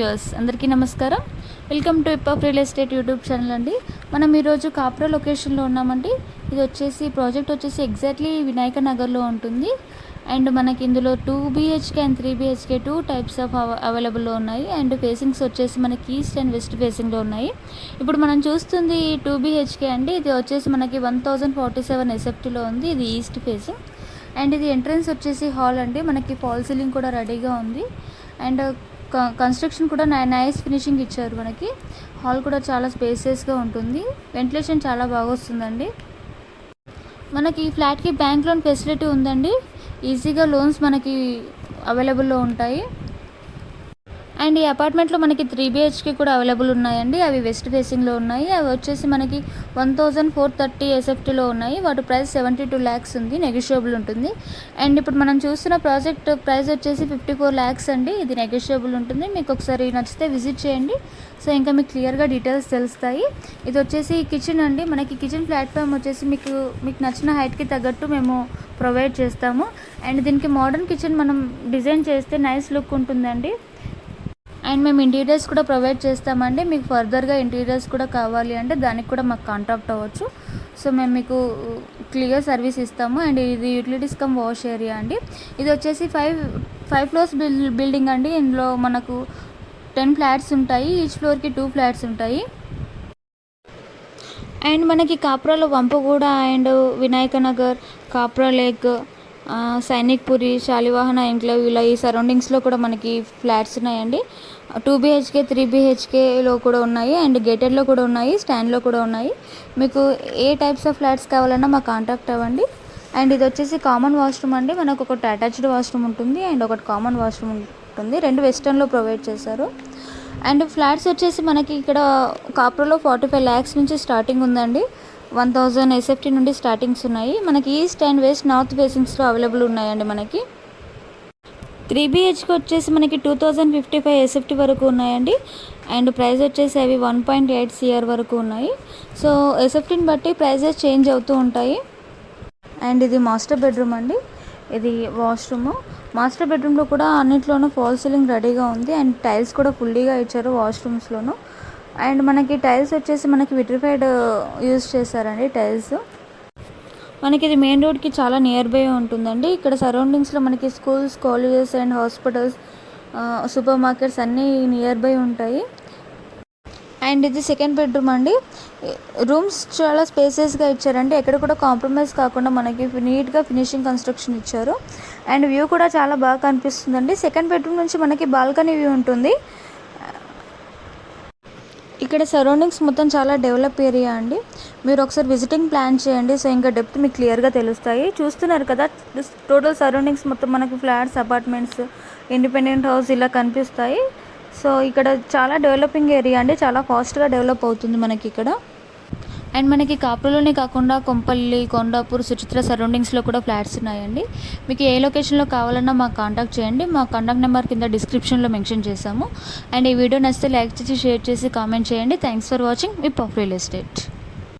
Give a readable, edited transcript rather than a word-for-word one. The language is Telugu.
వ్యూవర్స్ అందరికీ నమస్కారం. Welcome to hip of real estate YouTube channel అండి. మనం ఈరోజు కాప్రా లొకేషన్లో ఉన్నామండి. ఇది వచ్చేసి ప్రాజెక్ట్ వచ్చేసి ఎగ్జాక్ట్లీ వినాయక నగర్లో ఉంటుంది. అండ్ మనకి ఇందులో 2 BHK and 3 BHK 2 types of అవైలబుల్లో ఉన్నాయి. అండ్ ఫేసింగ్స్ వచ్చేసి మనకి ఈస్ట్ అండ్ వెస్ట్ ఫేసింగ్లో ఉన్నాయి. ఇప్పుడు మనం చూస్తుంది 2 BHK అండి. ఇది వచ్చేసి మనకి 1047 SFTలో ఉంది. ఇది ఈస్ట్ ఫేసింగ్. అండ్ ఇది ఎంట్రన్స్ వచ్చేసి హాల్ అండి. మనకి ఫాల్ సీలింగ్ కూడా రెడీగా ఉంది. అండ్ కన్స్ట్రక్షన్ కూడా నైస్ ఫినిషింగ్ ఇచ్చారు. మనకి హాల్ కూడా చాలా స్పేసియస్గా ఉంటుంది. వెంటిలేషన్ చాలా బాగా వస్తుందండి. మనకి ఈ ఫ్లాట్కి బ్యాంక్ లోన్ ఫెసిలిటీ ఉందండి. ఈజీగా లోన్స్ మనకి అవైలబుల్లో ఉంటాయి. అండ్ ఈ అపార్ట్మెంట్లో మనకి 3 BHK కూడా అవైలబుల్ ఉన్నాయండి. అవి వెస్ట్ ఫేసింగ్లో ఉన్నాయి. అవి వచ్చేసి మనకి 1430 SFTలో ఉన్నాయి. వాటి ప్రైస్ 72 lakhs ఉంది. నెగోషియబుల్ ఉంటుంది. అండ్ ఇప్పుడు మనం చూస్తున్న ప్రాజెక్ట్ ప్రైస్ వచ్చేసి 54 lakhs అండి. ఇది నెగోషియబుల్ ఉంటుంది. మీకు ఒకసారి నచ్చితే విజిట్ చేయండి. సో ఇంకా మీకు క్లియర్గా డీటెయిల్స్ తెలుస్తాయి. ఇది వచ్చేసి కిచెన్ అండి. మనకి కిచెన్ ప్లాట్ఫామ్ వచ్చేసి మీకు నచ్చిన హైట్కి తగ్గట్టు మేము ప్రొవైడ్ చేస్తాము. అండ్ దీనికి మోడర్న్ కిచెన్ మనం డిజైన్ చేస్తే నైస్ లుక్ ఉంటుందండి. అండ్ మేము ఇంటీరియర్స్ కూడా ప్రొవైడ్ చేస్తామండి. మీకు ఫర్దర్గా ఇంటీరియర్స్ కూడా కావాలి అంటే దానికి కూడా మాకు కాంటాక్ట్ అవ్వచ్చు. సో మేము మీకు క్లియర్ సర్వీస్ ఇస్తాము. అండ్ ఇది యూటిలిటీస్ కమ్ వాష్ ఏరియా అండి. ఇది వచ్చేసి 5 floors బిల్డింగ్ అండి. ఇందులో మనకు 10 flats ఉంటాయి. ఈచ్ ఫ్లోర్కి 2 flats ఉంటాయి. అండ్ మనకి కాప్రాలో Vampaguda and Vinayak Nagar, Kapra lake, Sainikpuri, Shalivahana enclave ఇలా ఈ సరౌండింగ్స్లో కూడా మనకి ఫ్లాట్స్ ఉన్నాయండి. 2 BHK 3 BHKలో కూడా ఉన్నాయి. అండ్ గేటెడ్లో కూడా ఉన్నాయి. స్టాండ్లో కూడా ఉన్నాయి. మీకు ఏ టైప్స్ ఆఫ్ ఫ్లాట్స్ కావాలన్నా మాకు కాంటాక్ట్ అవ్వండి. అండ్ ఇది వచ్చేసి కామన్ వాష్రూమ్ అండి. మనకు ఒకటి అటాచ్డ్ వాష్రూమ్ ఉంటుంది అండ్ ఒకటి కామన్ వాష్రూమ్ ఉంటుంది. 2 వెస్టర్న్లో ప్రొవైడ్ చేశారు. అండ్ ఫ్లాట్స్ వచ్చేసి మనకి ఇక్కడ కాప్రాలో 45 lakhs నుంచి స్టార్టింగ్ ఉందండి. 1000 SFT నుండి స్టార్టింగ్స్ ఉన్నాయి. మనకి ఈస్ట్ అండ్ వెస్ట్ నార్త్ ఫేసింగ్స్లో అవైలబుల్ ఉన్నాయండి. మనకి 3 BHK వచ్చేసి మనకి 2055 SFT వరకు ఉన్నాయండి. అండ్ ప్రైస్ వచ్చేసి అవి 1.8 CR వరకు ఉన్నాయి. సో SFTని బట్టి ప్రైజెస్ చేంజ్ అవుతూ ఉంటాయి. అండ్ ఇది మాస్టర్ బెడ్రూమ్ అండి. ఇది వాష్రూమ్. మాస్టర్ బెడ్రూమ్లో కూడా అన్నిట్లోనూ ఫాల్ సీలింగ్ రెడీగా ఉంది. అండ్ టైల్స్ కూడా ఫుల్లీగా ఇచ్చారు వాష్రూమ్స్లోను. అండ్ మనకి టైల్స్ వచ్చేసి మనకి విట్రిఫైడ్ యూజ్ చేశారండి. టైల్స్ మనకి ఇది మెయిన్ రోడ్కి చాలా నియర్ బై ఉంటుందండి. ఇక్కడ సరౌండింగ్స్లో మనకి schools, colleges and hospitals, super markets అన్నీ నియర్ బై ఉంటాయి. అండ్ ఇది సెకండ్ బెడ్రూమ్ అండి. రూమ్స్ చాలా స్పేసెస్గా ఇచ్చారండి. ఎక్కడ కూడా కాంప్రమైజ్ కాకుండా మనకి నీట్గా ఫినిషింగ్ కన్స్ట్రక్షన్ ఇచ్చారు. అండ్ వ్యూ కూడా చాలా బాగా కనిపిస్తుందండి. సెకండ్ బెడ్రూమ్ నుంచి మనకి బాల్కనీ వ్యూ ఉంటుంది. ఇక్కడ సరౌండింగ్స్ మొత్తం చాలా డెవలప్ ఏరియా అండి. మీరు ఒకసారి విజిటింగ్ ప్లాన్ చేయండి. సో ఇంకా డెప్త్ మీకు క్లియర్గా తెలుస్తాయి. చూస్తున్నారు కదా, టోటల్ సరౌండింగ్స్ మొత్తం మనకి ఫ్లాట్స్, అపార్ట్మెంట్స్, ఇండిపెండెంట్ హౌస్ ఇలా కనిపిస్తాయి. సో ఇక్కడ చాలా డెవలపింగ్ ఏరియా అండి. చాలా ఫాస్ట్గా డెవలప్ అవుతుంది మనకి ఇక్కడ. అండ్ మనకి కాప్రాలోనే కాకుండా కొంపల్లి, కొండాపూర్, సుచిత్ర సరౌండింగ్స్లో కూడా ఫ్లాట్స్ ఉన్నాయండి. మీకు ఏ లొకేషన్లో కావాలన్నా మాకు కాంటాక్ట్ చేయండి. మా కాంటాక్ట్ నెంబర్ కింద డిస్క్రిప్షన్లో మెన్షన్ చేశాము. అండ్ ఈ వీడియో నచ్చితే లైక్ చేసి, షేర్ చేసి, కామెంట్ చేయండి. Thanks for watching hip of real estate.